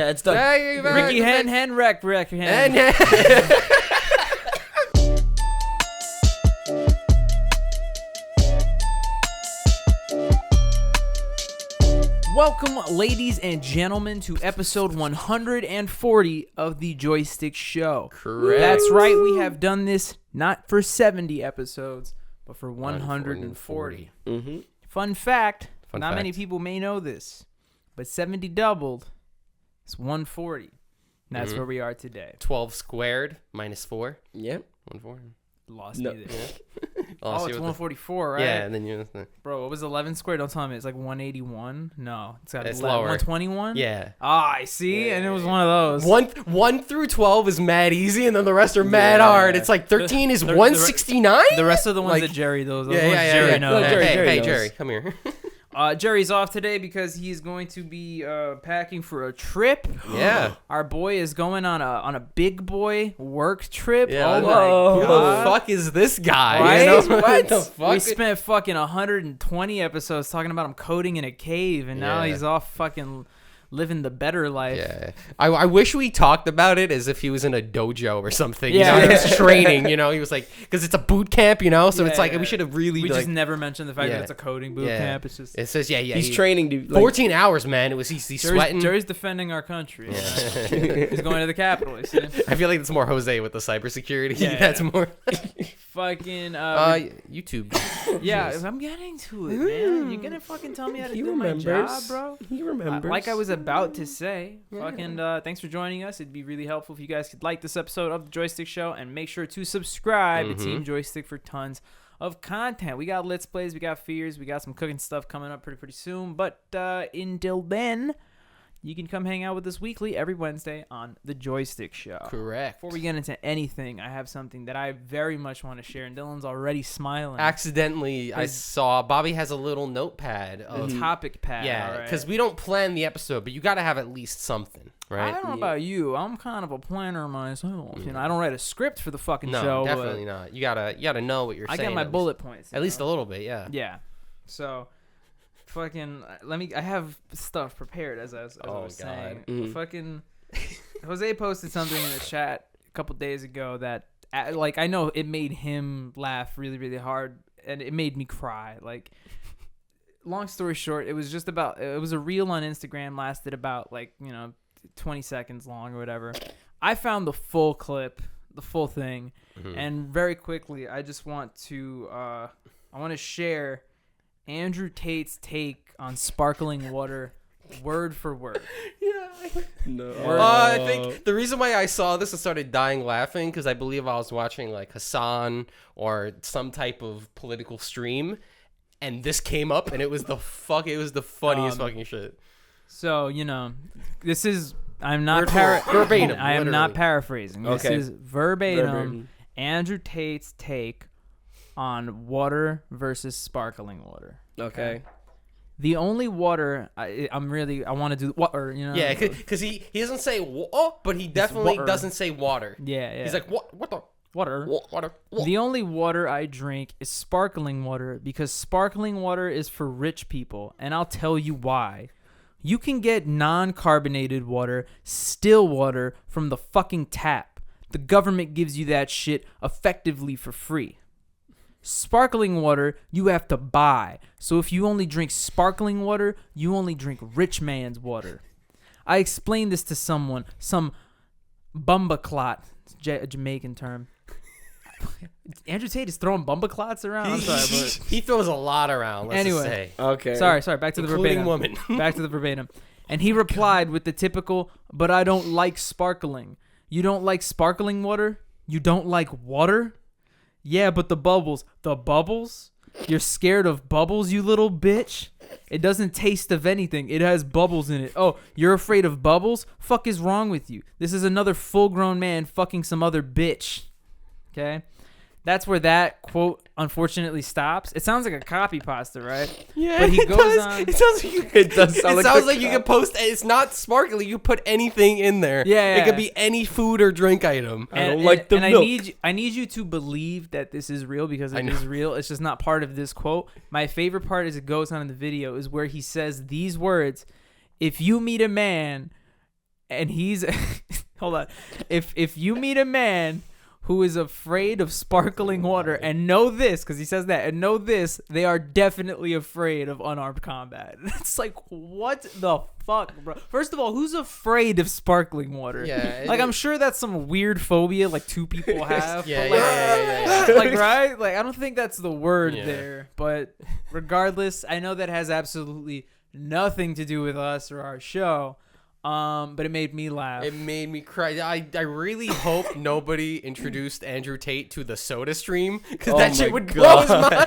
Yeah, it's done. Rickey hen wreck hen. Welcome, ladies and gentlemen, to episode 140 of the Joystick Show. Correct. That's right, we have done this not for 70 episodes, but for 140. Mm-hmm. Fun fact, not many people may know this, but 70 doubled is 140. And that's where we are today. 12 squared minus 4. Yep. 140. Lost me there. Lost It's you with 144, right? Yeah, and then you. Bro, what was 11 squared? Don't tell me. It's like 181? No. It's lower. 121? Yeah. Ah, I see. And it was one of those. 1 through 12 is mad easy, and then the rest are mad hard. It's like 13 is 169. The rest of the ones that Jerry, those ones Jerry knows. Hey, Jerry, come here. Jerry's off today because he's going to be packing for a trip. Yeah. Our boy is going on a big boy work trip. Yeah. Oh my God. Who the fuck is this guy? Right? You know? What the fuck? We spent fucking 120 episodes talking about him coding in a cave, and now he's off fucking living the better life. Yeah. I wish we talked about it as if he was in a dojo or something. Yeah. You know, he was training, you know, he was like, because it's a boot camp, you know, so it's like, we should have really, We like, just never mentioned the fact that it's a coding boot camp. It's just, it says, He's training, dude. Like, 14 hours, man. It was, he's sweating. Jerry's defending our country. Yeah. He's going to the Capitol, you see? I feel like it's more Jose with the cybersecurity. Yeah. That's more. Fucking, YouTube. Yeah, I'm getting to it, man. You're gonna fucking tell me how to do my job, bro? He remembers. Like I was about to say, fucking thanks for joining us. It'd be really helpful if you guys could like this episode of the Joystick Show and make sure to subscribe to Team Joystick for tons of content. We got Let's Plays, we got fears, we got some cooking stuff coming up pretty soon. But until then, you can come hang out with us weekly every Wednesday on the Joystick Show. Correct. Before we get into anything, I have something that I very much want to share, and Dylan's already smiling. Accidentally, I saw Bobby has a little notepad of topic pad. Yeah, because we don't plan the episode, but you got to have at least something, right? I don't know about you. I'm kind of a planner myself. You know, I don't write a script for the fucking no, show. No, definitely not. You gotta know what you're saying. I get my bullet points. At least a little bit, yeah. Yeah. So, fucking, I have stuff prepared as I was saying. Fucking, Jose posted something in the chat a couple days ago that, like, I know it made him laugh really, really hard, and it made me cry. Like, long story short, it was a reel on Instagram, lasted about, 20 seconds long or whatever. I found the full clip, the full thing, and very quickly, I just want to, share Andrew Tate's take on sparkling water, word for word. No. I think the reason why I saw this and started dying laughing because I believe I was watching like Hassan or some type of political stream, and this came up and it was the funniest fucking shit. So this is verbatim. I am not paraphrasing. This is verbatim. Andrew Tate's take on water versus sparkling water. Okay. The only water I want to do water, Yeah, because he doesn't say but he definitely doesn't say water. Yeah. He's like, what the? Water. Water. The only water I drink is sparkling water because sparkling water is for rich people, and I'll tell you why. You can get non-carbonated water, still water, from the fucking tap. The government gives you that shit effectively for free. Sparkling water, you have to buy. So if you only drink sparkling water, you only drink rich man's water. I explained this to someone, some bumbaclot, a Jamaican term. Andrew Tate is throwing bumbaclots around. I'm sorry, but he throws a lot around. Let's just say. Okay. Sorry. Back to the verbatim. Woman. Back to the verbatim. And he replied with the typical, "But I don't like sparkling. You don't like sparkling water? You don't like water? Yeah, but the bubbles. The bubbles? You're scared of bubbles, you little bitch? It doesn't taste of anything. It has bubbles in it. Oh, you're afraid of bubbles? Fuck is wrong with you? This is another full-grown man fucking some other bitch." Okay? That's where that quote unfortunately stops. It sounds like a copy pasta, right? Yeah, but he goes on. It sounds like you can post. It's not sparkly. You put anything in there. Yeah. It could be any food or drink item. I don't like the milk. I need you to believe that this is real because it is real. It's just not part of this quote. My favorite part as it goes on in the video is where he says these words: "If you meet a man and he's hold on. If you meet a man who is afraid of sparkling water, and know this, because he says that, and know this, they are definitely afraid of unarmed combat. It's like, what the fuck, bro? First of all, who's afraid of sparkling water? Yeah, like, I'm sure that's some weird phobia like 2 people have. Yeah. Like, right? Like, I don't think that's the word there. But regardless, I know that has absolutely nothing to do with us or our show. But it made me laugh. It made me cry. I really hope nobody introduced Andrew Tate to the Soda Stream, because that shit would blow his mind.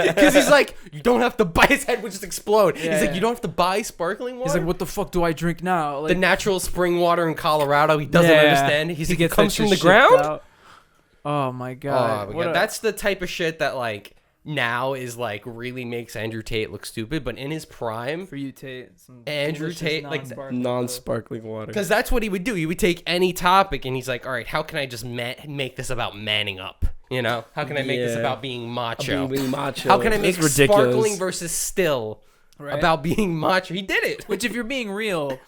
Because he's like, you don't have to buy, his head would just explode. He's like, you don't have to buy sparkling water. He's like, what the fuck do I drink now? Like, the natural spring water in Colorado, he doesn't understand. He's like, it comes from the ground? Out. Oh my god. Oh my god. That's the type of shit that like now is like really makes Andrew Tate look stupid, but in his prime, for you, Tate, Andrew Tate, like non-sparkling water, because that's what he would do. He would take any topic and he's like, all right, how can I just make this about manning up? You know, how can I make this about being macho? Being macho. How can I make sparkling versus still about being macho? He did it. Which, if you're being real,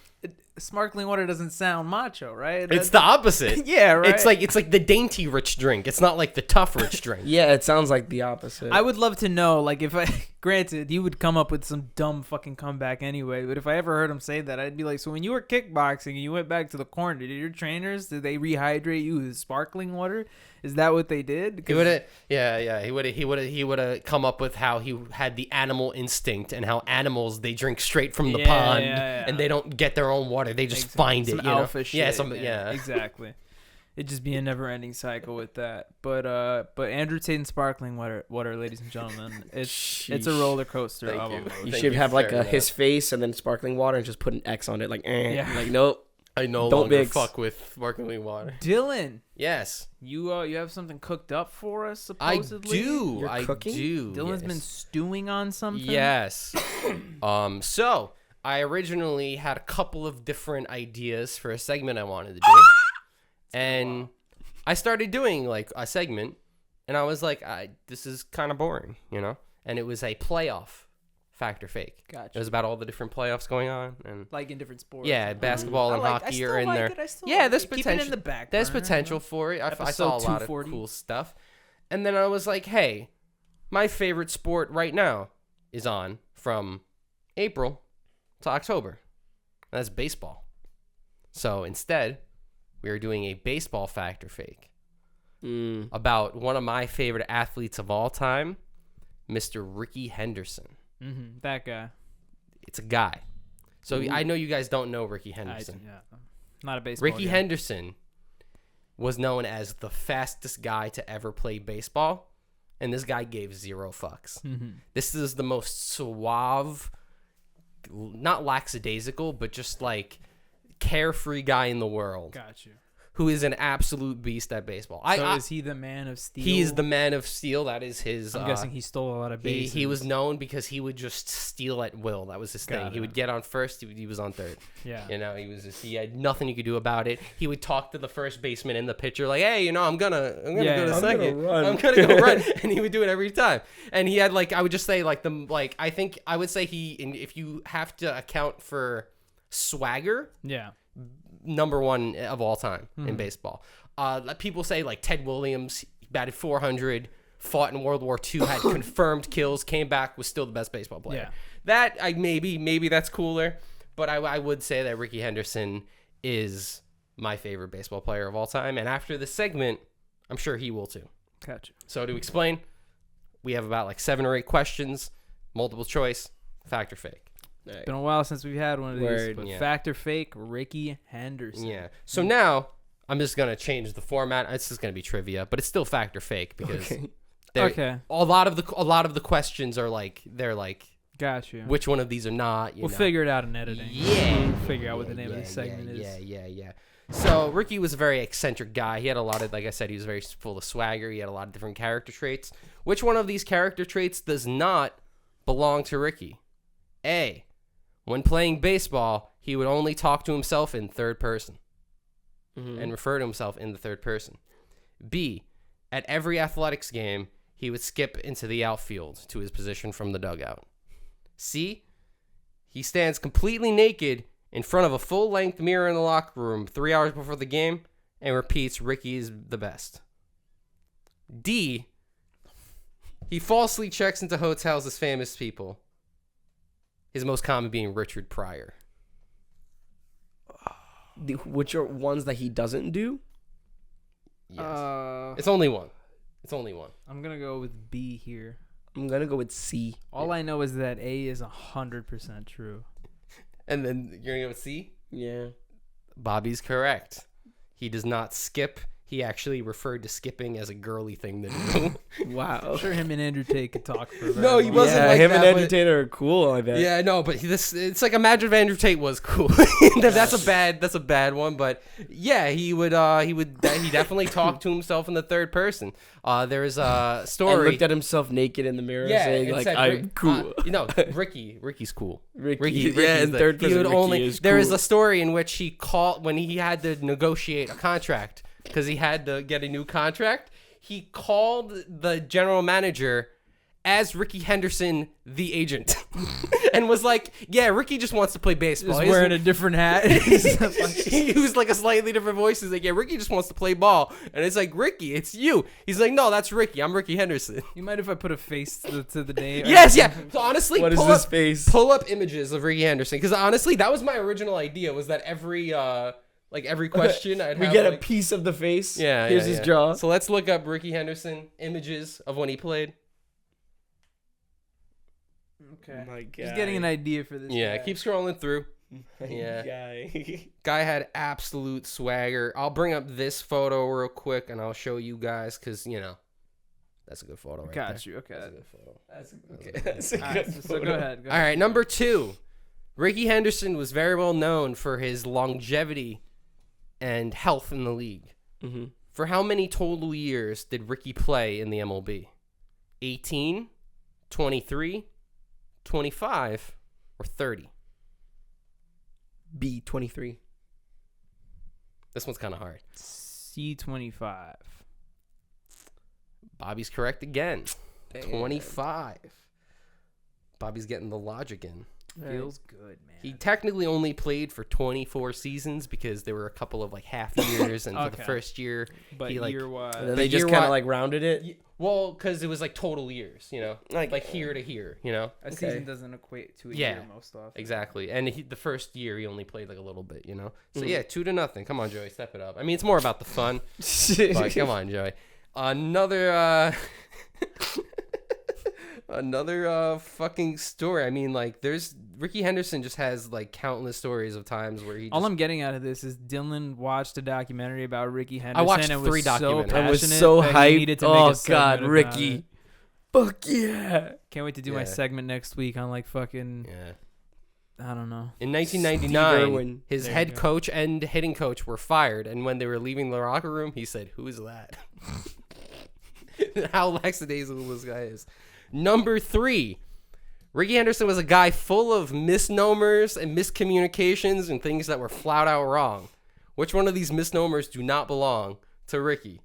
sparkling water doesn't sound macho, right? It's the opposite. Yeah, right. It's like the dainty rich drink. It's not like the tough rich drink. Yeah, it sounds like the opposite. I would love to know, like, if I granted you would come up with some dumb fucking comeback anyway, but if I ever heard him say that, I'd be like, so when you were kickboxing and you went back to the corner, did your trainers, did they rehydrate you with sparkling water? Is that what they did? He would have, he would have come up with how he had the animal instinct and how animals, they drink straight from the pond and they don't get their own water. They just find it. Alpha shit. Yeah, exactly. It'd just be a never-ending cycle with that. But Andrew Tate and sparkling water, ladies and gentlemen, it's a roller coaster. You should have like his face and then sparkling water and just put an X on it, like like nope. I no longer fuck with sparkling water. Dylan. Yes. You have something cooked up for us, supposedly? I do. You're cooking? do. Dylan's been stewing on something? Yes. So I originally had a couple of different ideas for a segment I wanted to do. And I started doing like a segment and I was like, this is kind of boring, you know? And it was a playoff fact or fake. Gotcha. It was about all the different playoffs going on, and like in different sports. Yeah, basketball and hockey are in there. There's potential. Keep it in the back there's burner, potential for it. I saw a lot of cool stuff, and then I was like, hey, my favorite sport right now is on from April to October. And that's baseball. So instead, we are doing a baseball fact or fake about one of my favorite athletes of all time, Mr. Rickey Henderson. Mm-hmm. That guy. It's a guy. So I know you guys don't know Rickey Henderson. Not a baseball Rickey Henderson was known as the fastest guy to ever play baseball, and this guy gave zero fucks. Mm-hmm. This is the most suave, not lackadaisical, but just like carefree guy in the world. Got you. Who is an absolute beast at baseball. So is he the man of steel? He's the man of steel. That is his... I'm guessing he stole a lot of bases. He was known because he would just steal at will. That was his thing. He would get on first. He was on third. Yeah. You know, he had nothing you could do about it. He would talk to the first baseman and the pitcher like, hey, you know, I'm gonna go to second. I'm gonna go run. And he would do it every time. And he had like, I would just say like I think I would say if you have to account for swagger. Yeah. Number one of all time in baseball. People say like Ted Williams batted 400, fought in World War II, had confirmed kills, came back, was still the best baseball player. Yeah. That maybe that's cooler, but I would say that Rickey Henderson is my favorite baseball player of all time. And after this segment, I'm sure he will too. Gotcha. So to explain, we have about like 7 or 8 questions, multiple choice, fact or fake. It's been a while since we've had one of these. But fact or fake, Rickey Henderson. Yeah. So now I'm just gonna change the format. It's just gonna be trivia, but it's still fact or fake because a lot of the questions are like got you. Which one of these are not? We'll figure it out in editing. Yeah. We'll figure out what the name of the segment is. Yeah. So Rickey was a very eccentric guy. He had a lot of, like I said, he was very full of swagger. He had a lot of different character traits. Which one of these character traits does not belong to Rickey? A. When playing baseball, he would only talk to himself in third person and refer to himself in the third person. B, at every athletics game, he would skip into the outfield to his position from the dugout. C, he stands completely naked in front of a full-length mirror in the locker room 3 hours before the game and repeats Rickey is the best. D, he falsely checks into hotels as famous people. His most common being Richard Pryor. Which are ones that he doesn't do? Yes. It's only one. I'm gonna go with B here. I'm gonna go with C. All I know is that A is 100% true. And then you're gonna go with C? Yeah. Bobby's correct. He does not skip. He actually referred to skipping as a girly thing to do. Wow. I'm sure him and Andrew Tate could talk for a very No, he long wasn't time. like him that, and Andrew but- Tate are cool, I bet. Yeah, no, but it's like imagine if Andrew Tate was cool. That's a bad one, but yeah, he definitely talked to himself in the third person. There is a story. And looked at himself naked in the mirror, saying like, said, "I'm cool." Ricky's cool. Rickey, yeah, in third person, Rickey is There cool. is a story in which he called when he had to negotiate a contract because he had to get a new contract. He called the general manager as Rickey Henderson, the agent, and was like, "Yeah, Rickey just wants to play baseball. Just wearing a different hat. He was like a slightly different voice. He's like, "Yeah, Rickey just wants to play ball," and it's like, "Rickey, it's you." He's like, "No, that's Rickey. I'm Rickey Henderson." You mind if I put a face to the name? Yes, yeah. So honestly, What is this face? Pull up images of Rickey Henderson because honestly, that was my original idea. Was that every question I'd We have, get a like, piece of the face. yeah. Here's his jaw. So let's look up Rickey Henderson images of when he played. Okay. My God. Just getting an idea for this. Yeah, guy. keep scrolling through. Yeah. Guy had absolute swagger. I'll bring up this photo real quick and I'll show you guys because that's a good photo right there. Got you. Okay. That's a good photo. That's a All good right, so photo. go ahead. All right, number 2. Rickey Henderson was very well known for his longevity and health in the league. Mm-hmm. For how many total years did Rickey play in the MLB? 18, 23, 25, or 30? B 23. This one's kind of hard. C25. Bobby's correct again. Damn. 25. Bobby's getting the logic in. Feels good, man. He technically only played for 24 seasons because there were a couple of half years, and for the Okay. first year, But he year-wise. And then The they just year kind of what- rounded it. well, because it was total years, Like here to here, A Okay. season doesn't equate to a Yeah. year most often. Exactly. And the first year he only played a little bit, So Mhm. yeah, 2-0. Come on, Joey, step it up. I mean, it's more about the fun, but come on, Joey. Another fucking story. I mean, there's Rickey Henderson just has countless stories of times where he. All just, I'm getting out of this is Dylan watched a documentary about Rickey Henderson. I watched and 3 was so documentaries. I was passionate so that he hyped. needed to make Oh a segment God, about Rickey. it. Fuck yeah. Can't wait to do my Yeah. segment next week on fucking Yeah. I don't know. In Steve 1999, Irwin. his There you head go. coach and hitting coach were fired, and when they were leaving the locker room, he said, "Who is that?" How lackadaisical this guy is. Number 3. Rickey Henderson was a guy full of misnomers and miscommunications and things that were flat out wrong. Which one of these misnomers do not belong to Rickey?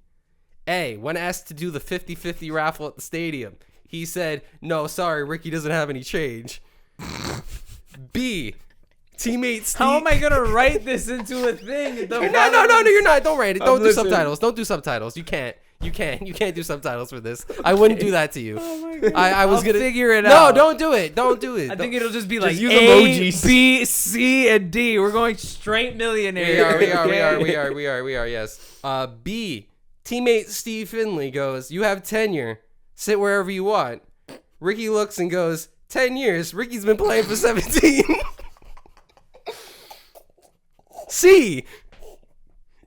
A, when asked to do the 50-50 raffle at the stadium, he said, "No, sorry, Rickey doesn't have any change." B, teammate Steve... How am I gonna write this into a thing? No, you're not. Don't write it. Don't do listening. subtitles. Don't do subtitles. You can't do subtitles for this. I wouldn't do that to you. Oh my God. I was I'll gonna figure it No, out. don't do it. Don't do it. I think Don't- it'll just be like use A, emojis. B, C, and D. We're going straight millionaire. We are. Yes. B, teammate Steve Finley goes, "You have tenure. Sit wherever you want." Rickey looks and goes, 10 years. Rickey's been playing for 17. C,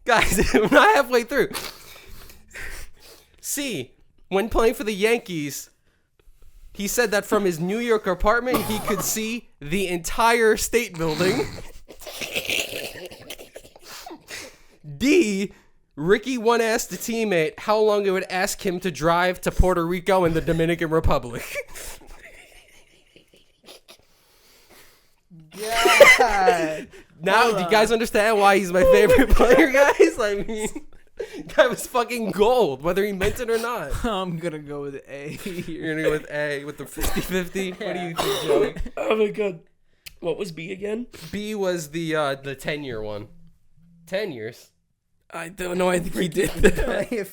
guys, I'm not halfway through. C, when playing for the Yankees, he said that from his New York apartment, he could see the entire state building. D, Rickey once asked a teammate how long it would ask him to drive to Puerto Rico and the Dominican Republic. God. Now, do you guys understand why he's my favorite player, guys? I mean, guy was fucking gold, whether he meant it or not. I'm gonna go with A. You're gonna go with A with the 50-50. What do you think, Joey? Oh my God. What was B again? B was the 10-year one. 10 years. I don't know. I think he did that.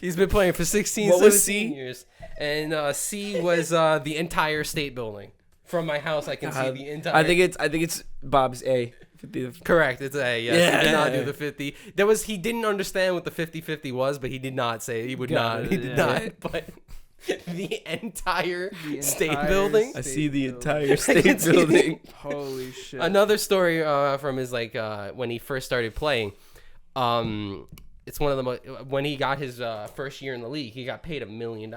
He's been playing for 16, What 17 was C? years. And C was the entire state building. From my house, I can see the entire. I think it's Bob's A. Correct. It's A. Yes. Yeah. He did not do the 50. He didn't understand what the 50-50 was, but he did not say he would not. He did not. But the entire state building. I see the entire state building. Holy shit. Another story from his when he first started playing. It's one of the when he got his first year in the league, he got paid $1 million.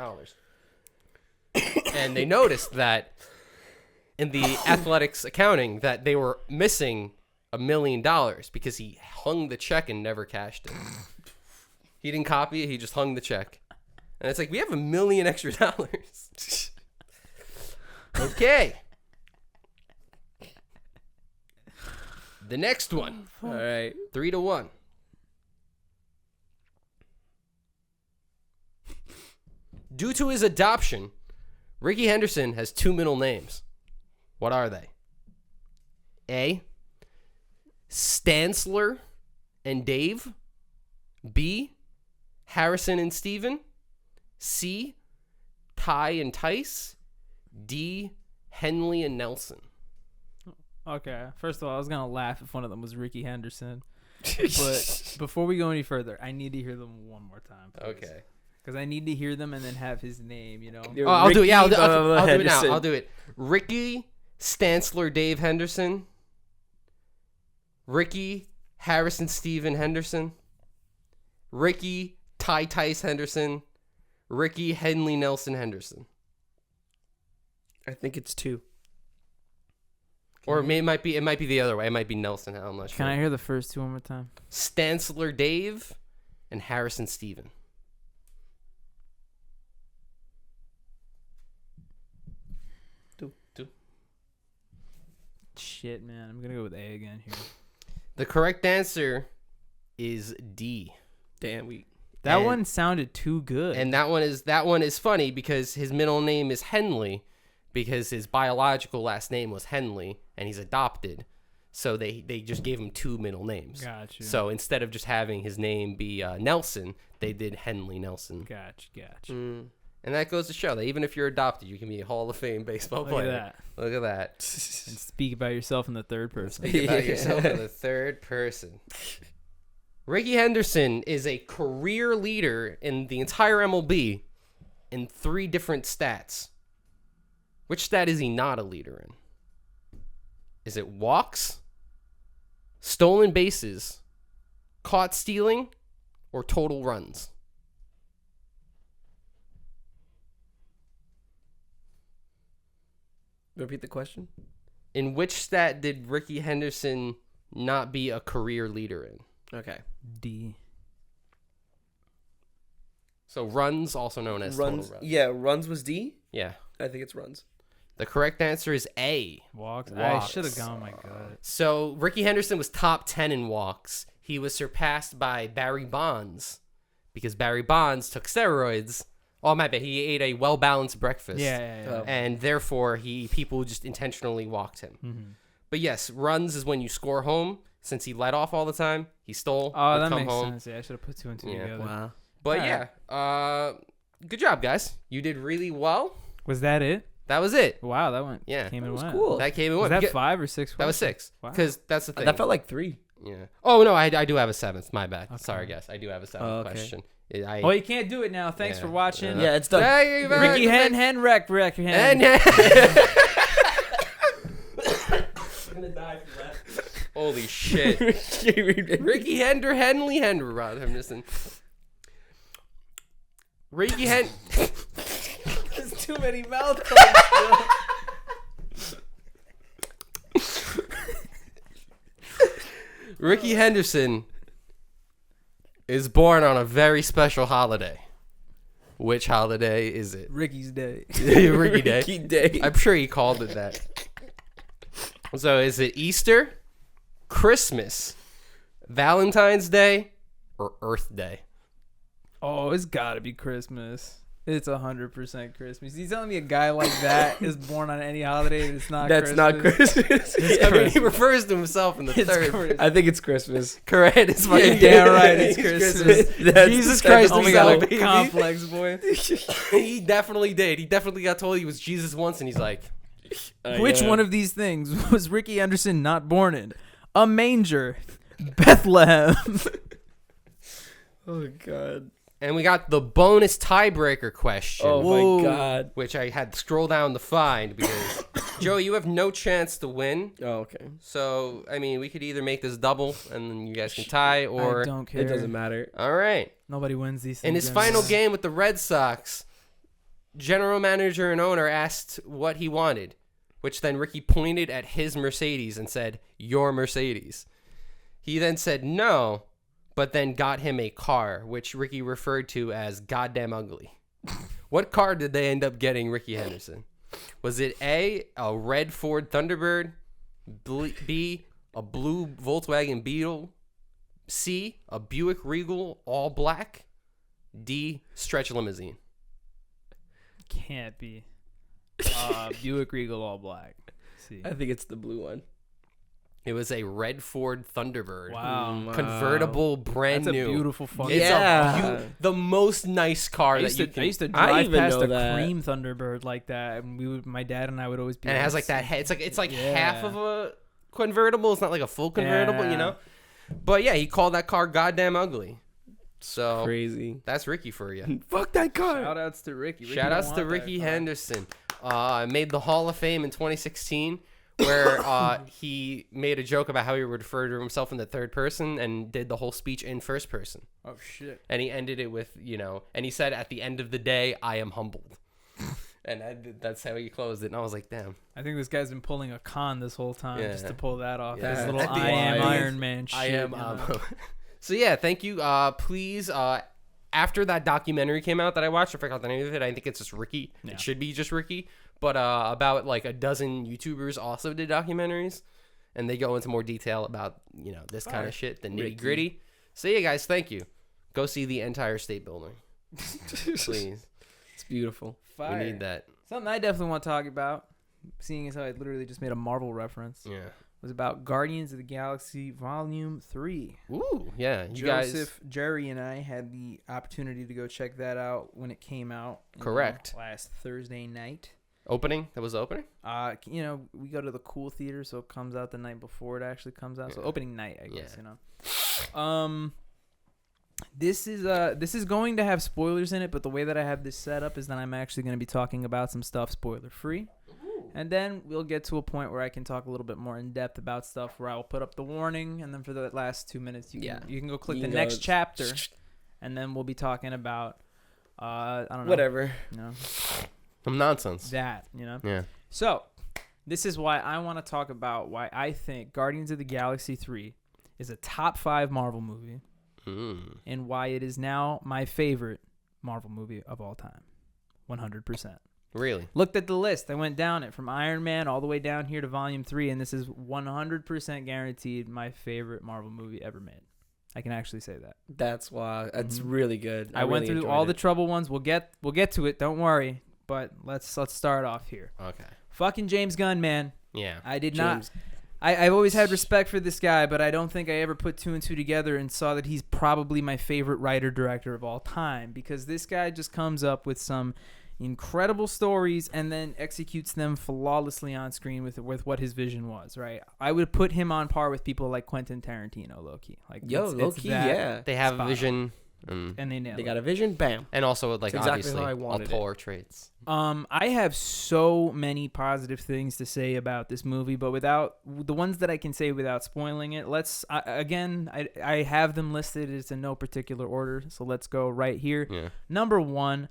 And they noticed that in the athletics accounting that they were missing $1 million because he hung the check and never cashed it. He didn't copy it. He just hung the check. And it's like, we have $1 million extra dollars. Okay. The next one. All right. 3-1. Due to his adoption, Rickey Henderson has 2 middle names. What are they? A. Stansler and Dave. B. Harrison and Steven. C. Ty and Tice. D. Henley and Nelson. Okay, first of all, I was gonna laugh if one of them was Rickey Henderson, but before we go any further, I need to hear them one more time. Please. Okay. Because I need to hear them and then have his name. Oh, I'll do it. Yeah, I'll do it now. Henderson. I'll do it. Rickey Stansler, Dave Henderson. Rickey Harrison, Steven Henderson. Rickey Ty Tice Henderson. Rickey Henley Nelson Henderson. I think it's 2. Or it might be the other way. It might be Nelson. I'm not sure. Can I hear the first 2 one more time? Stansler Dave and Harrison Steven. Two. Shit, man. I'm gonna go with A again here. The correct answer is D. Damn, That one sounded too good. And that one is funny because his middle name is Henley because his biological last name was Henley and he's adopted. So they just gave him 2 middle names. Gotcha. So instead of just having his name be Nelson, they did Henley Nelson. Gotcha. And that goes to show that even if you're adopted, you can be a Hall of Fame baseball player. Look at that. And speak about yourself in the third person. Speak about yourself in the third person. Rickey Henderson is a career leader in the entire MLB in 3 different stats. Which stat is he not a leader in? Is it walks, stolen bases, caught stealing, or total runs? Repeat the question. In which stat did Rickey Henderson not be a career leader in? Okay. D. So runs, also known as Runs. total runs. Yeah, runs was D. Yeah. I think it's runs. The correct answer is A. Walks. I Walks. should have gone my gut. So Rickey Henderson was top 10 in walks. He was surpassed by Barry Bonds because Barry Bonds took steroids. Oh, my bad. He ate a well-balanced breakfast. Yeah. And therefore, people just intentionally walked him. Mm-hmm. But yes, runs is when you score home. Since he led off all the time, he stole. Oh, that come makes home. sense. Yeah, I should have put 2 and 2 Yeah. together. Wow. But All yeah, good job, guys. You did really well. Was that it? That was it. Wow, that went. Yeah. Came That in was well. cool. That came in Was one. that 5 or 6? That was 6. Wow. Because that's the thing. That felt like 3. Yeah. Oh no, I do have a 7th. My bad. Okay. Sorry, guys. I do have a 7th Oh, okay. question. Oh, you can't do it now. Thanks Yeah. for watching. Yeah, it's done. Hey, Rickey Hen wreck And Hen. gonna die for that. Holy shit. Rickey Henley Henderson. Rickey Hen. There's too many mouth parts. Rickey Henderson is born on a very special holiday. Which holiday is it? Rickey's Day. Rickey Day. Rickey Day. I'm sure he called it that. So is it Easter, Christmas, Valentine's Day, or Earth Day? Oh, it's gotta be Christmas. It's 100% Christmas. You telling me a guy like that is born on any holiday and it's not That's Christmas? not Christmas. I mean, he refers to himself in the third. Christmas. I think it's Christmas. Correct. It's fucking Damn right, it's Christmas. Jesus Christ Oh my himself, God, baby. complex boy. He definitely did. He definitely got told he was Jesus once, and he's like, Which one of these things was Rickey Henderson not born in? A manger, Bethlehem. Oh God. and we got the bonus tiebreaker question. Oh Whoa. my God. Which I had to scroll down to find because, Joe, you have no chance to win. Oh, okay. So, I mean, we could either make this double and then you guys can tie, or... I don't care. It doesn't matter. All right. Nobody wins these things. In his final game with the Red Sox, general manager and owner asked what he wanted, which then Rickey pointed at his Mercedes and said, "Your Mercedes." He then said no, but then got him a car, which Rickey referred to as goddamn ugly. What car did they end up getting Rickey Henderson? Was it A, a red Ford Thunderbird, B, a blue Volkswagen Beetle, C, a Buick Regal all black, D, stretch limousine? Can't be. Buick Regal all black. See. I think it's the blue one. It was a red Ford Thunderbird. Wow. Convertible, brand That's new. a beautiful fucking It's Yeah. the most nice car I that used, you to, can. I used to I drive even past know a that. cream Thunderbird like that, and my dad and I would always be. And it like, has like that head. It's like Yeah. half of a convertible. It's not like a full convertible, Yeah. you know. But yeah, he called that car goddamn ugly. So Crazy. that's Rickey for you. Fuck that car. Shout outs to Rickey. Shout outs to Rickey Henderson. Made the Hall of Fame in 2016, where he made a joke about how he would refer to himself in the third person and did the whole speech in first person. Oh shit. And he ended it with, and he said, "At the end of the day, I am humbled." And that's how he closed it. And I was like, damn. I think this guy's been pulling a con this whole time just to pull that off. Yeah. This little At the I am end. Iron Man shit. I am. you know? So yeah, thank you. Please, after that documentary came out that I watched, I forgot the name of it. I think it's just Rickey. Yeah. It should be just Rickey. But about like a dozen YouTubers also did documentaries, and they go into more detail about this kind of shit, the nitty gritty. So yeah, guys, thank you. Go see the entire state building, please. It's beautiful. Fire. We need that. Something I definitely want to talk about, seeing as how I literally just made a Marvel reference, Yeah. was about Guardians of the Galaxy Volume 3. Ooh, yeah. You Joseph, Jerry, and I had the opportunity to go check that out when it came out. Correct. Last Thursday night. opening. That was the opening. We go to the cool theater, so it comes out the night before it actually comes out. So opening night, I guess. This is going to have spoilers in it, but the way that I have this set up is that I'm actually going to be talking about some stuff spoiler free. And then we'll get to a point where I can talk a little bit more in depth about stuff where I'll put up the warning, and then for the last 2 minutes you can go click the next chapter, and then we'll be talking about I don't know, whatever. Some nonsense. That, Yeah. So, this is why I want to talk about why I think Guardians of the Galaxy 3 is a top 5 Marvel movie, and why it is now my favorite Marvel movie of all time. 100%. Really? Looked at the list. I went down it from Iron Man all the way down here to Volume 3, and this is 100% guaranteed my favorite Marvel movie ever made. I can actually say that. That's why. That's really good. I went through all the trouble ones. We'll get to it. Don't worry. But let's start off here. Okay. Fucking James Gunn, man. Yeah. I did not. I've always had respect for this guy, but I don't think I ever put 2 and 2 together and saw that he's probably my favorite writer-director of all time, because this guy just comes up with some incredible stories and then executes them flawlessly on screen with what his vision was, right? I would put him on par with people like Quentin Tarantino, low-key. Like, low-key, yeah. They have a vision. And they nailed it. They got a vision, bam. And also, like, exactly obviously, how I wanted polar traits. I have so many positive things to say about this movie, but without the ones that I can say without spoiling it, I have them listed. It's in no particular order, so let's go right here. Yeah. Number 1,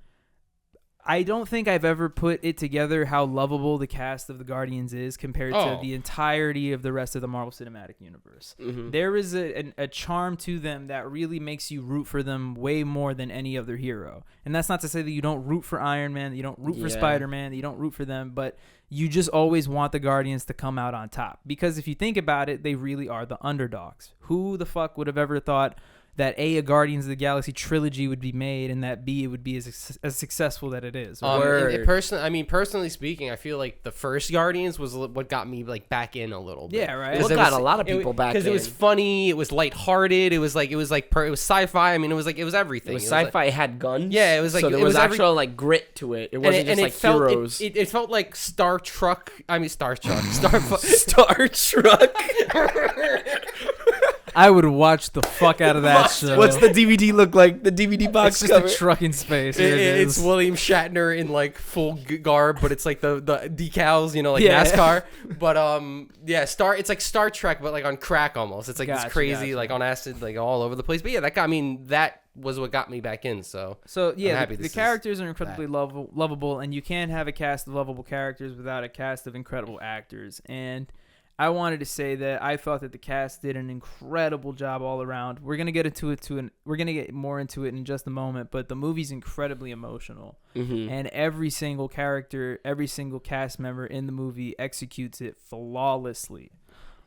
I don't think I've ever put it together how lovable the cast of the Guardians is compared to the entirety of the rest of the Marvel Cinematic Universe. Mm-hmm. There is a charm to them that really makes you root for them way more than any other hero. And that's not to say that you don't root for Iron Man, that you don't root for Spider-Man, that you don't root for them, but you just always want the Guardians to come out on top. Because if you think about it, they really are the underdogs. Who the fuck would have ever thought that A Guardians of the Galaxy trilogy would be made, and that B, it would be as successful that it is. Personally speaking, I feel like the first Guardians was what got me like back in a little bit. Yeah, right. What got a lot of people back in? Because it was funny, it was lighthearted, it was sci-fi. I mean, it was everything. It was sci-fi. It had guns. Yeah, it was like so there was actual like grit to it. It wasn't just like heroes. It felt like Star Trek. Star Trek. I would watch the fuck out of that show. What's the DVD look like? The DVD box it's cover. Just a truck in space. It's William Shatner in like full garb, but it's like the decals, NASCAR. But it's like Star Trek, but like on crack almost. It's like this crazy, like on acid, like all over the place. But yeah, that was what got me back in. So yeah, the characters are incredibly lovable, and you can't have a cast of lovable characters without a cast of incredible actors. And I wanted to say that I thought that the cast did an incredible job all around. We're gonna get more into it in just a moment, but the movie's incredibly emotional, and every single character, every single cast member in the movie executes it flawlessly.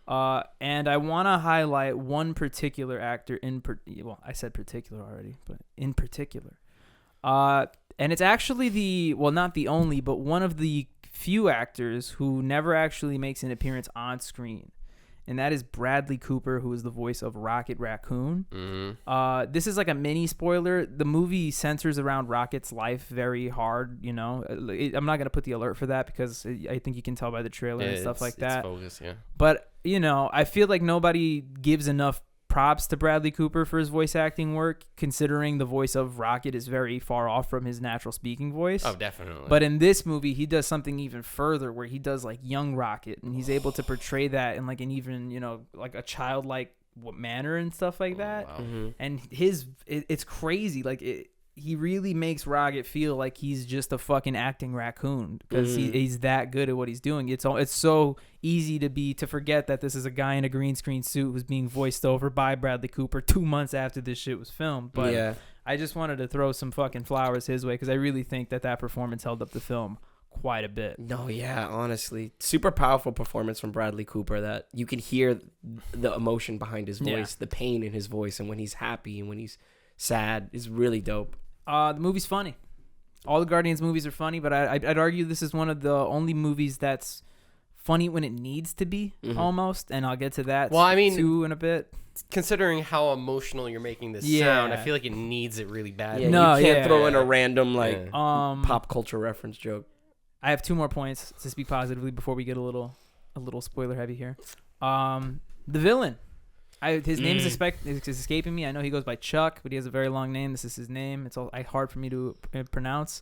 And I want to highlight one particular actor I said particular already, but in particular, and it's actually not the only, but one of the few actors who never actually makes an appearance on screen, and that is Bradley Cooper, who is the voice of Rocket Raccoon. This is like a mini spoiler. The movie centers around Rocket's life very hard. I'm not gonna put the alert for that because I think you can tell by the trailer and stuff like that. It's focus, yeah. But I feel like nobody gives enough props to Bradley Cooper for his voice acting work, considering the voice of Rocket is very far off from his natural speaking voice. Oh, definitely. But in this movie, he does something even further, where he does like young Rocket, and he's able to portray that in like an even, like a childlike manner and stuff like that. Wow. And it's crazy. Like he really makes Rocket feel like he's just a fucking acting raccoon, because he's that good at what he's doing. It's so easy to forget that this is a guy in a green screen suit who's being voiced over by Bradley Cooper 2 months after this shit was filmed. But yeah, I just wanted to throw some fucking flowers his way, because I really think that performance held up the film quite a bit. No, yeah, honestly, super powerful performance from Bradley Cooper, that you can hear the emotion behind his voice, the pain in his voice, and when he's happy and when he's sad is really dope. The movie's funny. All the Guardians movies are funny, but I'd argue this is one of the only movies that's funny when it needs to be, almost, and I'll get to that too in a bit. Considering how emotional you're making this sound, I feel like it needs it really bad. Yeah, you can't throw in a random pop culture reference joke. I have 2 more points to speak positively before we get a little spoiler heavy here. The villain. His name is escaping me. I know he goes by Chuck, but he has a very long name. This is his name. It's all hard for me to pronounce.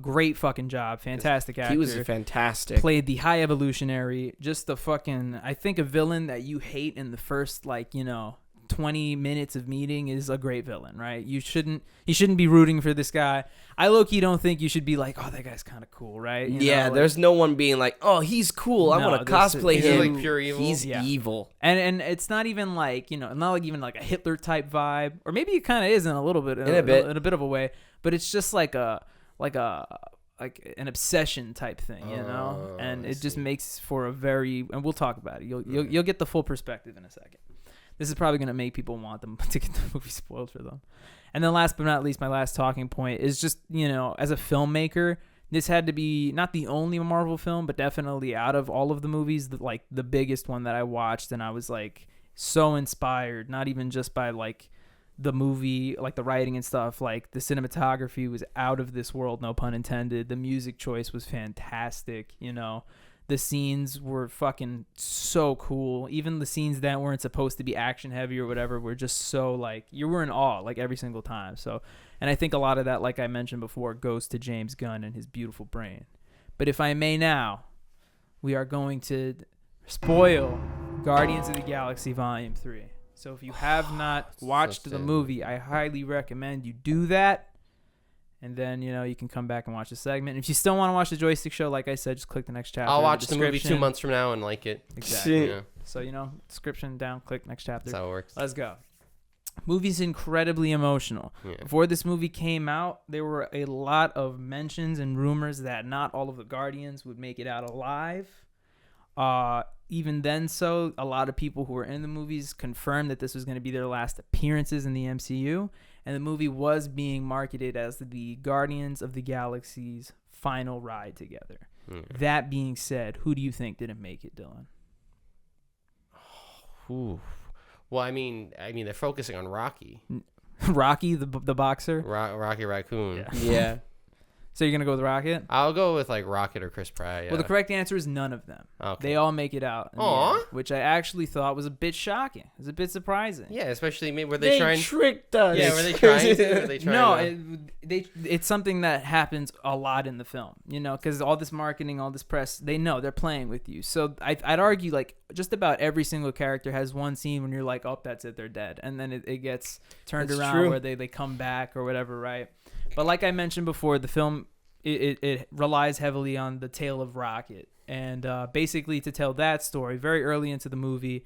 Great fucking job. Fantastic actor. He was fantastic. Played the High Evolutionary. Just I think a villain that you hate in the first 20 minutes of meeting is a great villain, right? You shouldn't be rooting for this guy. I low-key don't think you should be like, oh, that guy's kind of cool, right? There's no one being like, oh, he's cool. I want to cosplay him. He's like pure evil. He's evil. And it's not even like, not like even like a Hitler type vibe, or maybe it kind of is in a little bit, in a bit of a way, but it's just like an obsession type thing, and it just makes for a very, and we'll talk about it. You'll get the full perspective in a second. This is probably going to make people want them to get the movie spoiled for them. And then last but not least, my last talking point is just, as a filmmaker, this had to be not the only Marvel film, but definitely out of all of the movies, the biggest one that I watched. And I was like so inspired, not even just by like the movie, like the writing and stuff, like the cinematography was out of this world, no pun intended. The music choice was fantastic, The scenes were fucking so cool. Even the scenes that weren't supposed to be action heavy or whatever were just so like, you were in awe like every single time. So, and I think a lot of that, like I mentioned before, goes to James Gunn and his beautiful brain. But if I may now, we are going to spoil Guardians of the Galaxy Volume 3. So if you have not watched the movie, I highly recommend you do that. And then, you can come back and watch the segment. If you still want to watch the Joystick Show, like I said, just click the next chapter. I'll watch the movie 2 months from now and like it. Exactly. Yeah. So, description down, click next chapter. That's how it works. Let's go. Movie's incredibly emotional. Yeah. Before this movie came out, there were a lot of mentions and rumors that not all of the Guardians would make it out alive. Even then, so a lot of people who were in the movies confirmed that this was going to be their last appearances in the MCU, and the movie was being marketed as the Guardians of the Galaxy's final ride together. That being said, who do you think didn't make it, Dylan? Ooh. Well, I mean, they're focusing on Rocky. Rocky, the boxer. Rocky Raccoon. Yeah. So you're gonna go with Rocket? I'll go with like Rocket or Chris Pratt. Yeah. Well, the correct answer is none of them. Okay. They all make it out. Aww. Which I actually thought was a bit shocking. It was a bit surprising. Yeah, especially were they trying? Tricked us. Yeah, were they trying to? Were they trying it's something that happens a lot in the film, because all this marketing, all this press, they know they're playing with you. So I'd argue like just about every single character has one scene when you're like, oh, that's it, they're dead, and then it gets turned around where they come back or whatever, right? But like I mentioned before, the film it relies heavily on the tale of Rocket, and basically to tell that story, very early into the movie,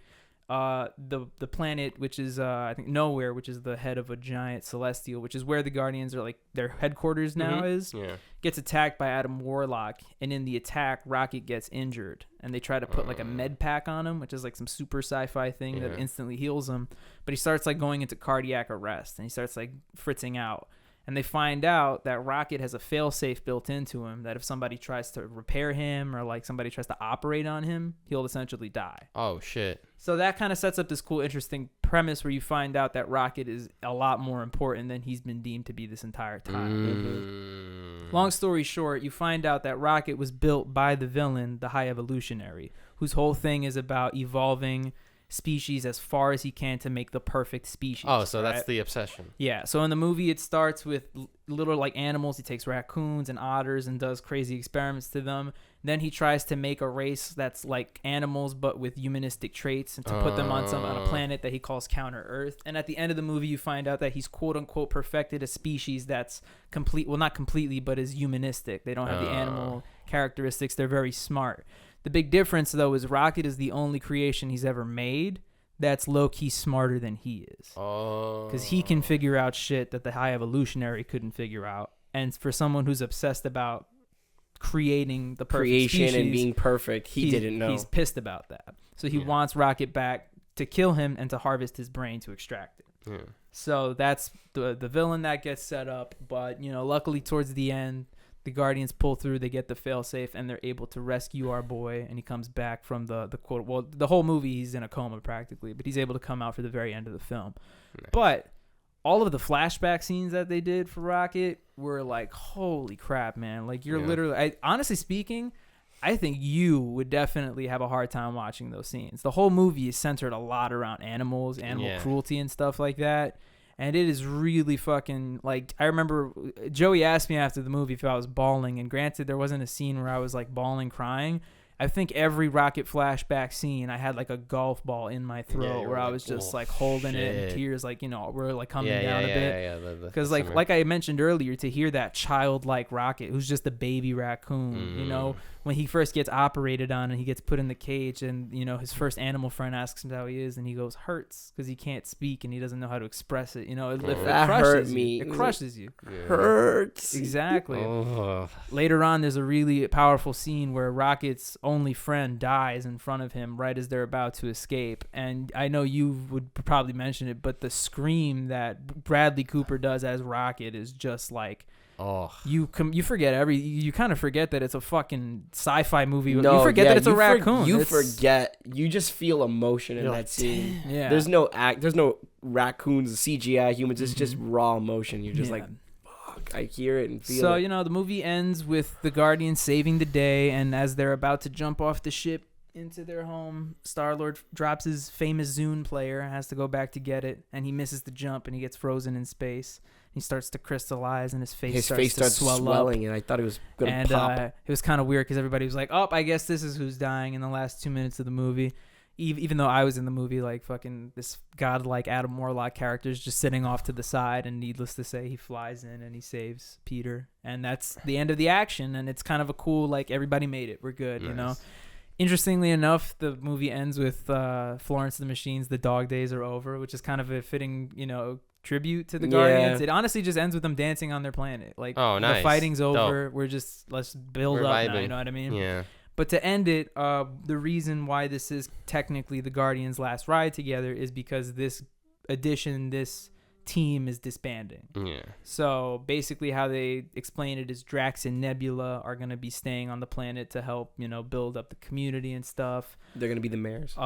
the planet, which is I think Nowhere, which is the head of a giant celestial, which is where the Guardians are like their headquarters now gets attacked by Adam Warlock, and in the attack Rocket gets injured, and they try to put like a med pack on him, which is like some super sci-fi thing that instantly heals him, but he starts like going into cardiac arrest, and he starts like fritzing out. And they find out that Rocket has a failsafe built into him that if somebody tries to repair him or like somebody tries to operate on him, he'll essentially die. Oh, shit. So that kind of sets up this cool, interesting premise where you find out that Rocket is a lot more important than he's been deemed to be this entire time. Long story short, you find out that Rocket was built by the villain, the High Evolutionary, whose whole thing is about evolving species as far as he can to make the perfect species. Oh, so that's the obsession. Yeah. So in the movie, it starts with little like animals. He takes raccoons and otters and does crazy experiments to them. Then he tries to make a race that's like animals but with humanistic traits, and to put them on a planet that he calls Counter Earth. And at the end of the movie, you find out that he's quote unquote perfected a species that's complete. Well, not completely, but is humanistic. They don't have the animal characteristics. They're very smart. The big difference, though, is Rocket is the only creation he's ever made that's low-key smarter than he is. Oh. Because he can figure out shit that the High Evolutionary couldn't figure out. And for someone who's obsessed about creating the perfect species, and being perfect, he didn't know. He's pissed about that. So he wants Rocket back to kill him and to harvest his brain to extract it. Yeah. So that's the villain that gets set up. But, luckily towards the end, the Guardians pull through, they get the failsafe, and they're able to rescue our boy, and he comes back from the quote. Well, the whole movie he's in a coma practically, but he's able to come out for the very end of the film. Nice. But all of the flashback scenes that they did for Rocket were like, holy crap, man. Like, you're literally, honestly speaking, I think you would definitely have a hard time watching those scenes. The whole movie is centered a lot around animals, animal cruelty and stuff like that. And it is really fucking, like, I remember Joey asked me after the movie if I was bawling. And granted, there wasn't a scene where I was, like, bawling, crying. I think every Rocket flashback scene, I had, like, a golf ball in my throat where I was just, like, holding it, and tears, like, were, like, coming down a bit. Because, like I mentioned earlier, to hear that childlike Rocket, who's just a baby raccoon, when he first gets operated on and he gets put in the cage, and his first animal friend asks him how he is, and he goes, hurts, because he can't speak and he doesn't know how to express it. It crushes me. It crushes you. Hurts. Exactly. Later on, there's a really powerful scene where Rocket's only friend dies in front of him right as they're about to escape, and I know you would probably mention it, but the scream that Bradley Cooper does as Rocket is just like, you forget you kind of forget that it's a fucking sci-fi movie. No, you forget that it's a raccoon. You just feel emotion in that scene. Yeah. There's no raccoons, CGI humans. It's just raw emotion. You're just like, fuck, I hear it and feel it. So, the movie ends with the Guardians saving the day, and as they're about to jump off the ship into their home, Star-Lord drops his famous Zune player, has to go back to get it, and he misses the jump and he gets frozen in space. He starts to crystallize and his face starts to swelling up. And I thought he was going to pop. It was kind of weird because everybody was like, oh, I guess this is who's dying in the last 2 minutes of the movie. Even though I was in the movie, like fucking this godlike Adam Warlock character is just sitting off to the side, and needless to say, he flies in and he saves Peter. And that's the end of the action, and it's kind of a cool, like, everybody made it. We're good, nice. Interestingly enough, the movie ends with Florence and the Machine's The Dog Days Are Over, which is kind of a fitting, tribute to the Guardians. It honestly just ends with them dancing on their planet. Like, nice. The fighting's over. Dope. Let's build up now, you know what I mean? Yeah. But to end it, the reason why this is technically the Guardians' last ride together is because this team is disbanding. Yeah. So basically how they explain it is Drax and Nebula are going to be staying on the planet to help, build up the community and stuff. They're going to be the mayors.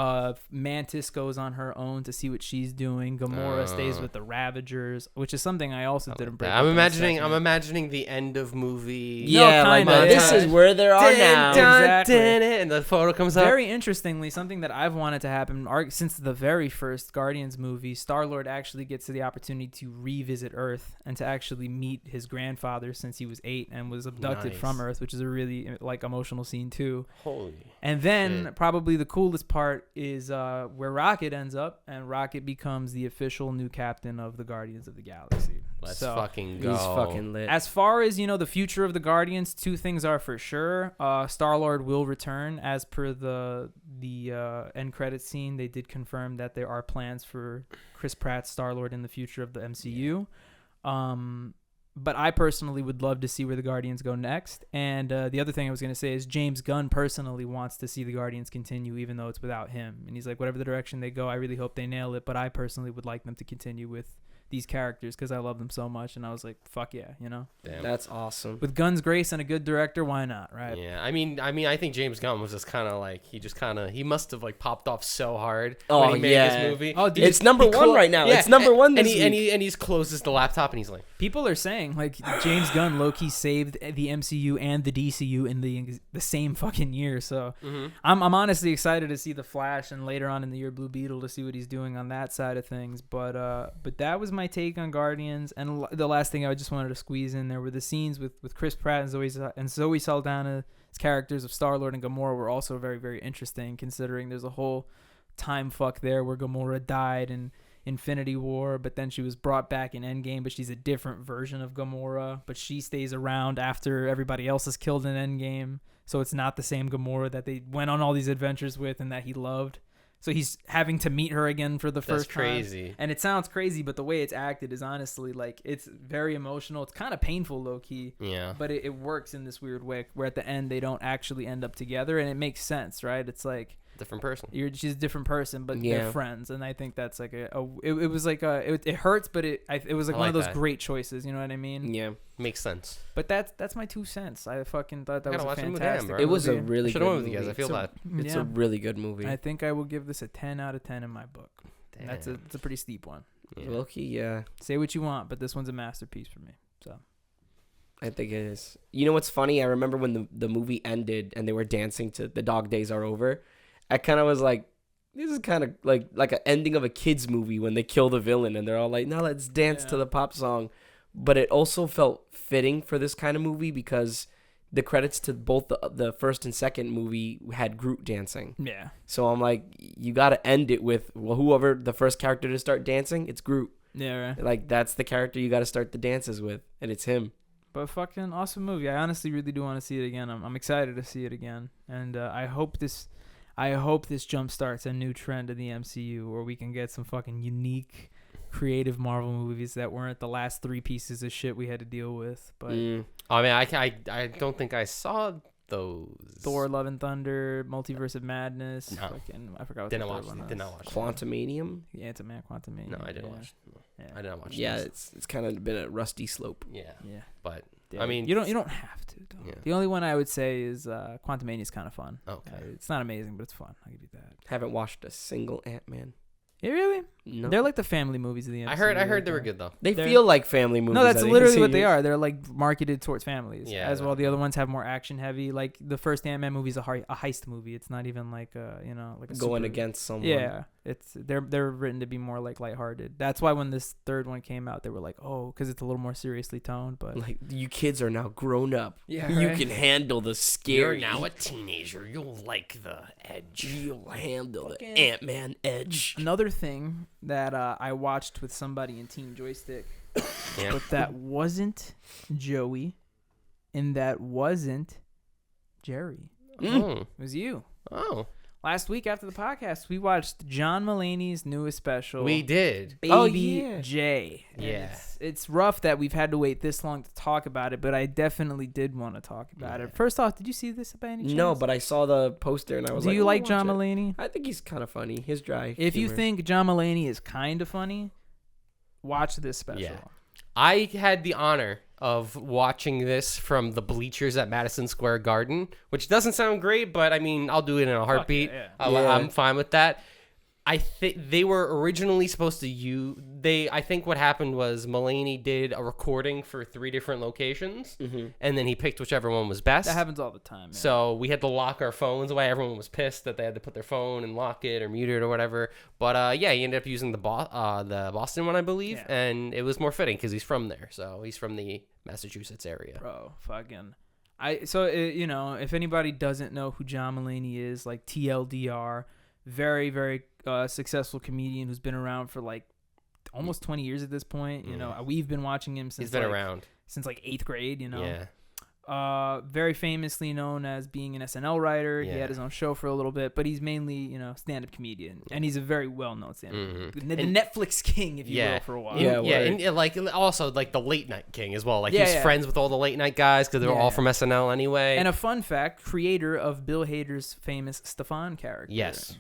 Mantis goes on her own to see what she's doing. Gamora stays with the Ravagers, which is something I also didn't break. I'm imagining the end of movie. Yeah, no, like this is where they are now. Exactly. And the photo comes up. Very interestingly, something that I've wanted to happen since the very first Guardians movie, Star-Lord actually gets to the opportunity to revisit Earth and to actually meet his grandfather since he was 8 and was abducted from Earth, which is a really emotional scene too. Holy and then shit. Probably the coolest part is where Rocket ends up, and Rocket becomes the official new captain of the Guardians of the Galaxy. Let's fucking go. He's fucking lit. As far as the future of the Guardians, 2 things are for sure. Star-Lord will return as per the end credits scene. They did confirm that there are plans for Chris Pratt's Star-Lord in the future of the MCU. But I personally would love to see where the Guardians go next. And the other thing I was going to say is James Gunn personally wants to see the Guardians continue even though it's without him. And he's like, whatever the direction they go, I really hope they nail it. But I personally would like them to continue with these characters because I love them so much. And I was like, fuck yeah, Damn. That's awesome. With Gunn's grace and a good director, why not, right? Yeah, I mean, I think James Gunn was just kind of like he must have popped off so hard when when he made this movie. Oh, dude, it's number one right now. Yeah, it's number one this and week. he closes the laptop and he's like, people are saying James Gunn low-key saved the MCU and the DCU in the same fucking year. So I'm honestly excited to see the Flash and later on in the year Blue Beetle to see what he's doing on that side of things. But that was my take on Guardians. And the last thing I just wanted to squeeze in there were the scenes with Chris Pratt and Zoe Saldana's characters of Star-Lord and Gamora were also very, very interesting, considering there's a whole time fuck there where Gamora died in Infinity War, but then she was brought back in Endgame, but she's a different version of Gamora, but she stays around after everybody else is killed in Endgame, so it's not the same Gamora that they went on all these adventures with and that he loved. So he's having to meet her again for the first time. That's crazy. And it sounds crazy, but the way it's acted is honestly it's very emotional. It's kind of painful, low key. Yeah. But it works in this weird way where at the end they don't actually end up together, and it makes sense, right? It's like different person. She's a different person, but they're friends, and I think that's like it was like it hurts, but it was like one of those great choices. You know what I mean? Yeah, makes sense. But that's my 2 cents. I fucking thought that was a fantastic. It was a really good movie. You guys. I feel that it's a really good movie. I think I will give this a 10 out of 10 in my book. It's a pretty steep one. Yeah. Low-key, yeah. Say what you want, but this one's a masterpiece for me. So. I think it is. You know what's funny? I remember when the movie ended and they were dancing to The Dog Days Are Over. I kind of was like, this is kind of like an ending of a kid's movie when they kill the villain and they're all like, now let's dance to the pop song. But it also felt fitting for this kind of movie because the credits to both the first and second movie had Groot dancing. Yeah. So I'm like, you got to end it with, well, whoever the first character to start dancing, it's Groot. Yeah, right. Like, that's the character you got to start the dances with, and it's him. But fucking awesome movie. I honestly really do want to see it again. I'm excited to see it again. And I hope this jumpstarts a new trend in the MCU where we can get some fucking unique, creative Marvel movies that weren't the last 3 pieces of shit we had to deal with. But I mean, I don't think I saw those. Thor: Love and Thunder, Multiverse of Madness. No. Fucking, I forgot what Did the not third one was. Did not watch. Quantumanium? Yeah, it's a man. Quantumanium. No, I didn't watch. Yeah. I didn't watch. Yeah, those. it's kind of been a rusty slope. Yeah. Yeah. But Yeah. I mean, you don't have to. Yeah. The only one I would say is Quantumania is kind of fun. Okay. It's not amazing, but it's fun. I'll give you that. Haven't watched a single Ant-Man. Yeah, really? No. They're like the family movies of the MCU. I heard they were good though. They feel like family movies. No, that's literally what they are. They're like marketed towards families. Yeah, as well, the other ones have more action heavy. Like the first Ant-Man movie is a heist movie. It's not even like like a going against someone. Yeah, they're written to be more like lighthearted. That's why when this third one came out, they were like, oh, because it's a little more seriously toned. But like, you kids are now grown up. Yeah, you right? can handle the scary. You're now a teenager. You'll like the edge. You'll handle the Ant-Man edge. Another thing that I watched with somebody in Team Joystick, but that wasn't Joey, and that wasn't Jerry. Oh. It was you. Oh. last week after the podcast, we watched John Mulaney's newest special. We did. Baby J. And Yeah. It's rough that we've had to wait this long to talk about it, but I definitely did want to talk about it. First off, did you see this by any chance? No, but I saw the poster and I was Do like, you like watch John it. Mulaney? I think he's kind of funny. His dry If you humor. think John Mulaney is kind of funny, watch this special. Yeah. I had the honor of watching this from the bleachers at Madison Square Garden, which doesn't sound great, but I mean, I'll do it in a heartbeat. yeah. I'm fine with that. I think they were originally supposed to I think what happened was Mulaney did a recording for 3 different locations, and then he picked whichever one was best. That happens all the time. Yeah. So we had to lock our phones away. Everyone was pissed that they had to put their phone and lock it or mute it or whatever. But yeah, he ended up using the Boston one, I believe, and it was more fitting because he's from there. So he's from the Massachusetts area. Bro, fucking. If anybody doesn't know who John Mulaney is, like TLDR, very, very successful comedian who's been around for like almost 20 years at this point. You know, we've been watching him since He's been around since like 8th grade. You know, Yeah. Very famously known as being an SNL writer. He Yeah. had his own show for a little bit, but he's mainly stand-up comedian, and he's a very well-known stand-up. The Netflix king, if you will, for a while. Yeah, and like also like the late night king as well. Like Yeah, he's yeah. friends with all the late night guys because they were all from SNL anyway. And a fun fact: creator of Bill Hader's famous Stefan character. Yes. Yeah.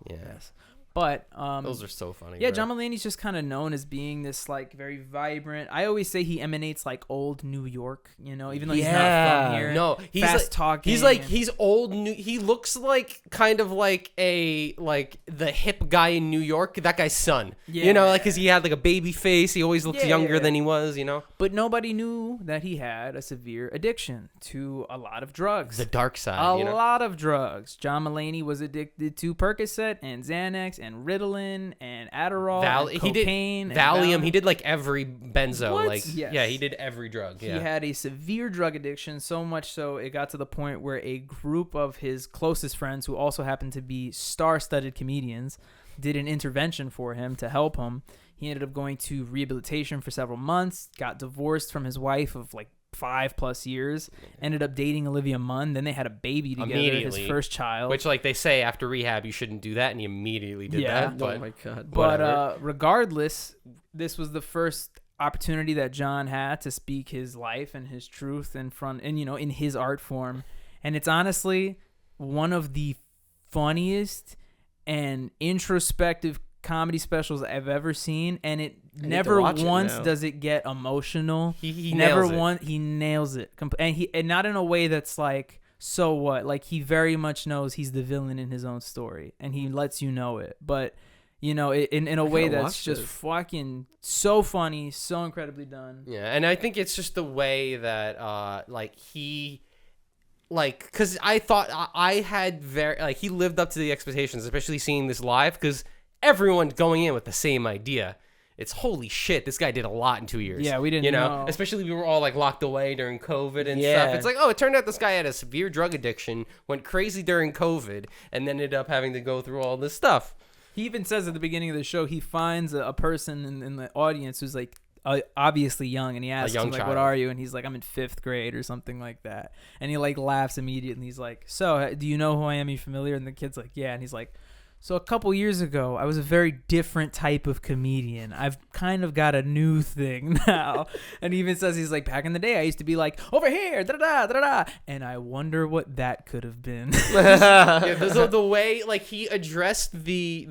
Yes. But Those are so funny. yeah, bro. John Mulaney's just kind of known as being this like very vibrant. I always say he emanates like old New York, even though he's not from here. No, he's fast like, talking. He's old new. He looks like kind of like the hip guy in New York. That guy's son. Yeah. Like because he had like a baby face. He always looks younger than he was. But nobody knew that he had a severe addiction to a lot of drugs. The dark side. A lot of drugs. John Mulaney was addicted to Percocet and Xanax and Ritalin and Adderall and cocaine. He did Valium. He did like every benzo. What? Like Yes. yeah, he did every drug. He Yeah. had a severe drug addiction, so much so it got to the point where a group of his closest friends, who also happened to be star-studded comedians, did an intervention for him to help him. He ended up going to rehabilitation for several months, got divorced from his wife of like 5+ years, ended up dating Olivia Munn. Then they had a baby together, his first child. Which, like they say, after rehab, you shouldn't do that, and he immediately did that. But, oh my god! But regardless, this was the first opportunity that John had to speak his life and his truth in his art form, and it's honestly one of the funniest and introspective comedy specials I've ever seen, and it never once does it get emotional. He never nails it. once he nails it, and not in a way that's like, so what? Like, he very much knows he's the villain in his own story, and he lets you know it. But in a way that's just fucking so funny, so incredibly done. Yeah, and I think it's just the way that because I thought I had he lived up to the expectations, especially seeing this live, because everyone going in with the same idea. It's holy shit, this guy did a lot in 2 years. Yeah, we didn't know. Especially we were all like locked away during COVID and stuff. It's like, oh, it turned out this guy had a severe drug addiction, went crazy during COVID, and then ended up having to go through all this stuff. He even says at the beginning of the show, he finds a person in the audience who's like obviously young, and he asks him like, "What are you?" And he's like, "I'm in 5th grade" or something like that. And he like laughs immediately, and he's like, "So, do you know who I am? Are you familiar?" And the kid's like, "Yeah." And he's like, "So a couple years ago, I was a very different type of comedian. I've kind of got a new thing now." And he even says, he's like, "Back in the day, I used to be like, over here, da da da da, and I wonder what that could have been." Yeah, the way like he addressed the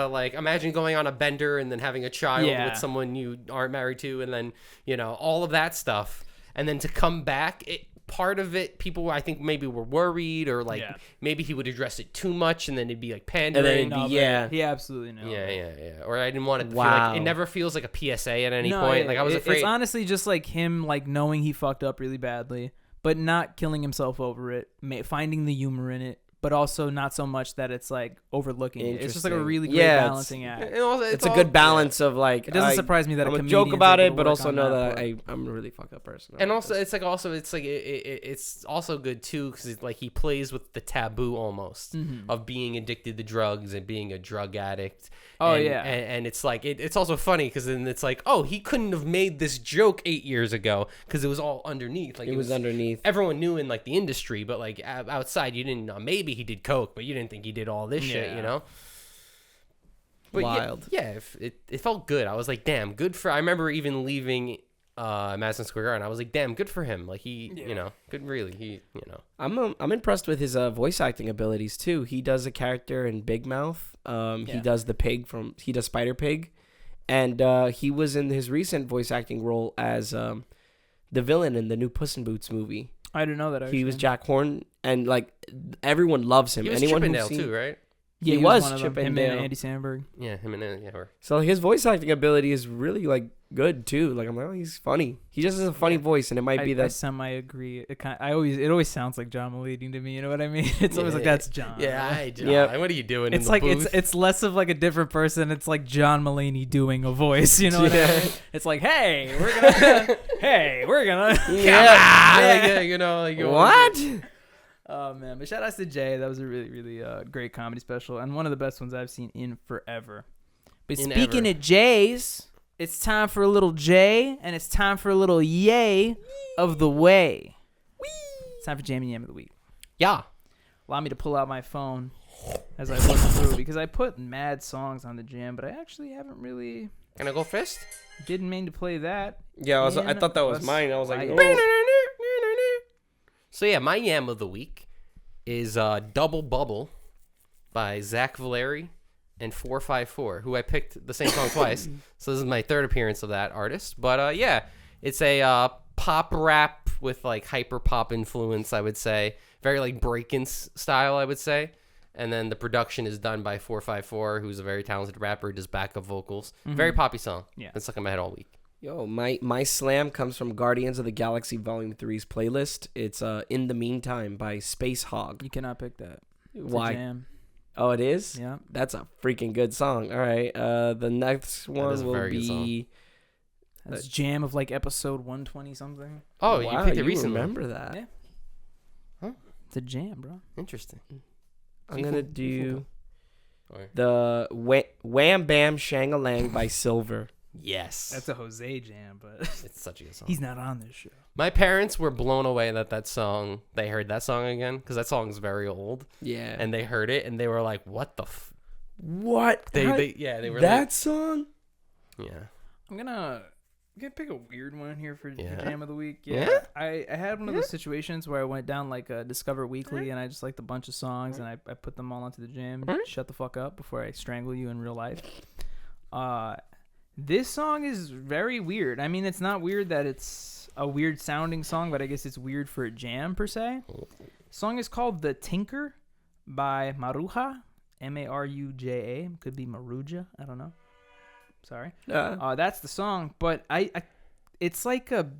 like, imagine going on a bender and then having a child with someone you aren't married to, and then all of that stuff, and then to come back. Part of it, people I think maybe were worried, or like maybe he would address it too much, and then it'd be like pandering. He absolutely knows. Yeah. Or I didn't want it to feel like, it never feels like a PSA at any point. Like I was afraid. It's honestly just like him, like knowing he fucked up really badly, but not killing himself over it, finding the humor in it, but also not so much that it's like overlooking it. It's just like a really great balancing act. It's a good balance of like. It doesn't surprise me that I'm a a joke about it, but also know that that I'm a really fucked up person. And also, it's also good too, because like he plays with the taboo almost of being addicted to drugs and being a drug addict. And it's like it's also funny because then it's like, oh, he couldn't have made this joke 8 years ago because it was all underneath. Like it was underneath. Everyone knew in like the industry, but like outside you didn't know. Maybe he did coke, but you didn't think he did all this shit, you know? But Wild. Yeah, it felt good. I was like, damn, good for. I remember even leaving Madison Square Garden. I was like, damn, good for him. Like he, you know, good really. He, you know. I'm impressed with his voice acting abilities too. He does a character in Big Mouth. He does the pig he does Spider Pig, and he was in his recent voice acting role as the villain in the new Puss in Boots movie. I didn't know that. Actually. He was Jack Horn, and like everyone loves him. He was Anyone Chippendale who's seen, too, right? Yeah, he was was one of them. Him Chippendale. and Andy Samberg. Yeah, him and yeah. So like, his voice acting ability is really like good too. Like I'm like, oh, he's funny. He just has a funny voice, and it might be I that. semi agree. It always sounds like John Mulaney to me. You know what I mean? It's always like that's John. Yeah, hi, John. Yep. What are you doing? It's in the like booth? it's less of like a different person. It's like John Mulaney doing a voice. You know what I mean? It's like, hey, we're gonna Yeah. you know, like What? Oh man, but shout outs to Jay. That was a really, really great comedy special and one of the best ones I've seen in forever. But speaking of Jays, it's time for a little J and it's time for a little yay of the way. It's time for Jammy Yam of the Week. Yeah. Allow me to pull out my phone as I look through because I put mad songs on the jam, but I actually haven't really. Can I go first? Didn't mean to play that. Yeah, I thought that was mine. I was like, I- oh. So yeah, my yam of the week is Double Bubble by Zack Villere and 454, who I picked the same song twice. So this is my third appearance of that artist. But yeah, it's a pop rap with like hyper pop influence, I would say. Very like break-in style, I would say. And then the production is done by 454, who's a very talented rapper, does backup vocals. Very poppy song. Yeah. Been stuck in my head all week. Yo, my slam comes from Guardians of the Galaxy Volume 3's playlist. It's In the Meantime by Space Hog. You cannot pick that. It's Why? a jam. Oh, it is? Yeah. That's a freaking good song. All right. The next one is a will very good song. be. That's jam of like episode 120 something. Oh, wow, you picked it recently. remember that? Yeah. Huh? It's a jam, bro. Interesting. I'm going to do Alright. the Wham Bam Shang-a-Lang by Silver. Yes. That's a Jose jam, but It's such a good song. he's not on this show. My parents were blown away that song, they heard that song again, because that song's very old. Yeah. And they heard it, and they were like, what the What? They were that song? like, yeah. I'm gonna pick a weird one here for Yeah. jam of the week. Yeah? I had one of those situations where I went down like Discover Weekly and I just liked a bunch of songs and I put them all onto the jam. Shut the fuck up before I strangle you in real life. This song is very weird. I mean, it's not weird that it's a weird sounding song, but I guess it's weird for a jam per se. The song is called The Tinker by Maruja, Maruja. Could be Maruja. I don't know. Sorry. That's the song, but I it's like a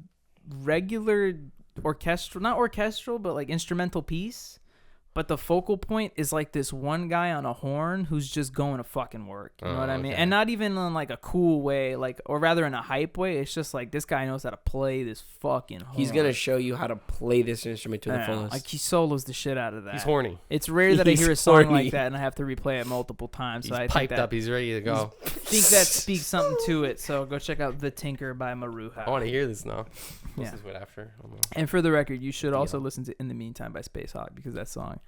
regular not orchestral, but like instrumental piece. But the focal point is like this one guy on a horn who's just going to fucking work. You know what I mean? okay. And not even in like a cool way, like, or rather in a hype way. It's just like this guy knows how to play this fucking horn. He's going to show you how to play this instrument to the fullest. Like he solos the shit out of that. He's horny. It's rare that I He's hear a song horny. like that and I have to replay it multiple times. He's So I piped think that, up. He's ready to go. I think that speaks something to it. So go check out The Tinker by Maruja. I want to hear this now. Yeah. This is what after. I don't know. And for the record, you should also listen to In the Meantime by Space Hog because that song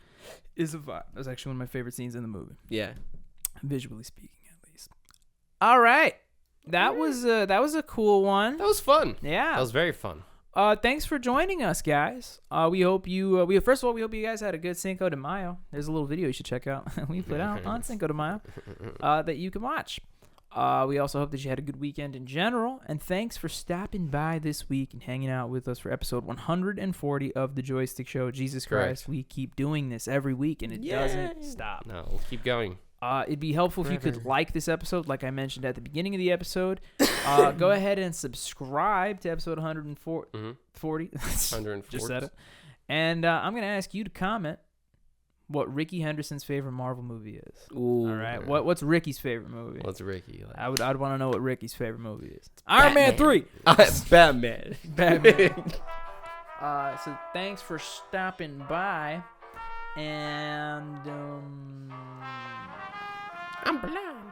is a vibe. That's actually one of my favorite scenes in the movie, Yeah. visually speaking, at least. All right, that was a cool one. That was fun. Yeah. That was very fun. Thanks for joining us, guys. We hope you. First of all, we hope you guys had a good Cinco de Mayo. There's a little video you should check out. We put out on Cinco de Mayo that you can watch. We also hope that you had a good weekend in general, and thanks for stopping by this week and hanging out with us for episode 140 of the Joystick Show. Jesus Christ, Correct. we keep doing this every week, and it doesn't stop. No, we'll keep going. It'd be helpful if you could like this episode, like I mentioned at the beginning of the episode. Go ahead and subscribe to episode 140. 140. Just said it. And I'm going to ask you to comment what Rickey Henderson's favorite Marvel movie is. Ooh. All right. What's Ricky's favorite movie? What's Rickey? Like? I'd want to know what Ricky's favorite movie is. Iron Man 3. Batman. Batman. So thanks for stopping by. And I'm blind.